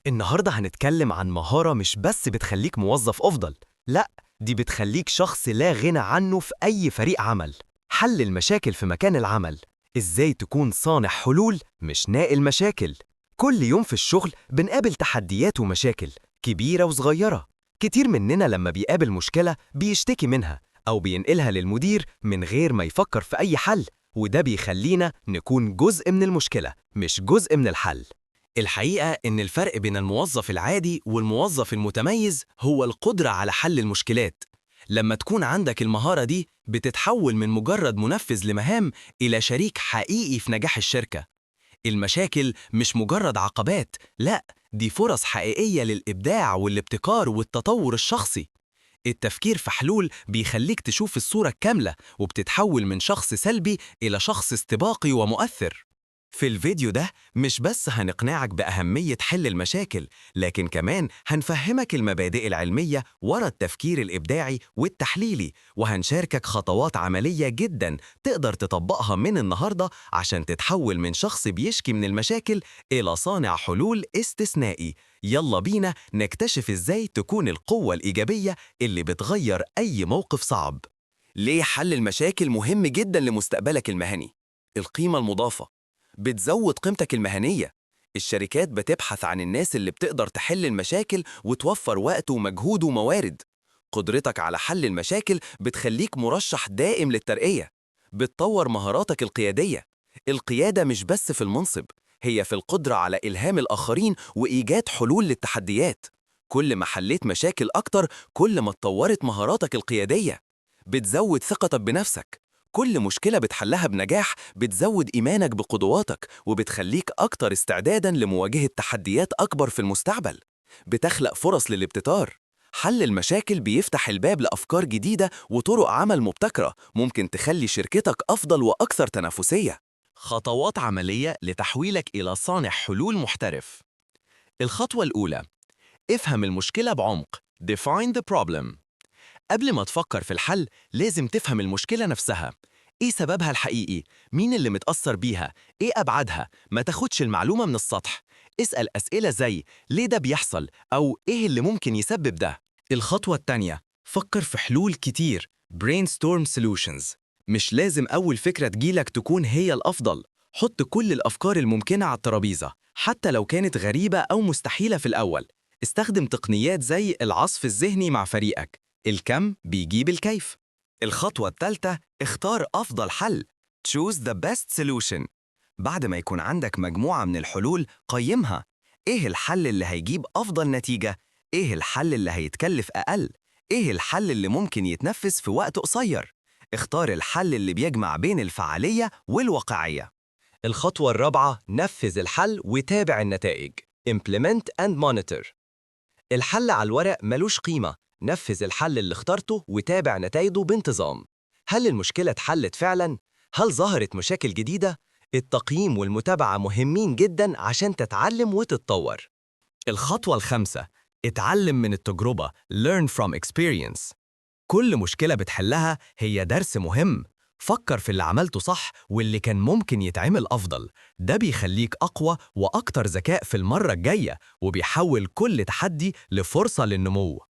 النهاردة هنتكلم عن مهارة مش بس بتخليك موظف أفضل، لأ، دي بتخليك شخص لا غنى عنه في أي فريق عمل. حل المشاكل في مكان العمل. إزاي تكون صانع حلول مش ناقل مشاكل. كل يوم في الشغل بنقابل تحديات ومشاكل كبيرة وصغيرة. كتير مننا لما بيقابل مشكلة بيشتكي منها أو بينقلها للمدير من غير ما يفكر في أي حل، وده بيخلينا نكون جزء من المشكلة مش جزء من الحل. الحقيقة إن الفرق بين الموظف العادي والموظف المتميز هو القدرة على حل المشكلات. لما تكون عندك المهارة دي بتتحول من مجرد منفذ لمهام إلى شريك حقيقي في نجاح الشركة. المشاكل مش مجرد عقبات، لا، دي فرص حقيقية للإبداع والابتكار والتطور الشخصي. التفكير في حلول بيخليك تشوف الصورة الكاملة، وبتتحول من شخص سلبي إلى شخص استباقي ومؤثر. في الفيديو ده مش بس هنقنعك بأهمية حل المشاكل، لكن كمان هنفهمك المبادئ العلمية ورا التفكير الإبداعي والتحليلي، وهنشاركك خطوات عملية جدا تقدر تطبقها من النهاردة عشان تتحول من شخص بيشكي من المشاكل إلى صانع حلول استثنائي. يلا بينا نكتشف إزاي تكون القوة الإيجابية اللي بتغير أي موقف صعب. ليه حل المشاكل مهم جدا لمستقبلك المهني؟ القيمة المضافة بتزود قيمتك المهنية. الشركات بتبحث عن الناس اللي بتقدر تحل المشاكل وتوفر وقت ومجهود وموارد. قدرتك على حل المشاكل بتخليك مرشح دائم للترقية. بتطور مهاراتك القيادية. القيادة مش بس في المنصب، هي في القدرة على إلهام الآخرين وإيجاد حلول للتحديات. كل ما حليت مشاكل أكتر، كل ما اتطورت مهاراتك القيادية. بتزود ثقتك بنفسك. كل مشكلة بتحلها بنجاح بتزود إيمانك بقدراتك وبتخليك أكتر استعداداً لمواجهة تحديات أكبر في المستقبل. بتخلق فرص للابتكار. حل المشاكل بيفتح الباب لأفكار جديدة وطرق عمل مبتكرة ممكن تخلي شركتك أفضل وأكثر تنافسية. خطوات عملية لتحويلك إلى صانع حلول محترف. الخطوة الأولى: افهم المشكلة بعمق. Define the problem. قبل ما تفكر في الحل لازم تفهم المشكلة نفسها. إيه سببها الحقيقي؟ مين اللي متأثر بيها؟ إيه أبعادها؟ ما تاخدش المعلومة من السطح. اسأل أسئلة زي ليه ده بيحصل؟ أو إيه اللي ممكن يسبب ده؟ الخطوة التانية: فكر في حلول كتير. Brainstorm solutions. مش لازم أول فكرة تجيلك تكون هي الأفضل. حط كل الأفكار الممكنة على الترابيزة، حتى لو كانت غريبة أو مستحيلة في الأول. استخدم تقنيات زي العصف الذهني مع فريقك. الكم بيجيب الكيف. الخطوة الثالثة: اختار أفضل حل. Choose the best solution. بعد ما يكون عندك مجموعة من الحلول قيمها. إيه الحل اللي هيجيب أفضل نتيجة؟ إيه الحل اللي هيتكلف أقل؟ إيه الحل اللي ممكن يتنفذ في وقت قصير؟ اختار الحل اللي بيجمع بين الفعالية والواقعية. الخطوة الرابعة: نفذ الحل وتابع النتائج. Implement and monitor. الحل على الورق ملوش قيمة. نفذ الحل اللي اخترته وتابع نتائجه بانتظام. هل المشكلة اتحلت فعلاً؟ هل ظهرت مشاكل جديدة؟ التقييم والمتابعة مهمين جداً عشان تتعلم وتتطور. الخطوة الخامسة: اتعلم من التجربة. Learn from experience. كل مشكلة بتحلها هي درس مهم. فكر في اللي عملته صح واللي كان ممكن يتعمل أفضل. ده بيخليك أقوى وأكتر ذكاء في المرة الجاية، وبيحول كل تحدي لفرصة للنمو.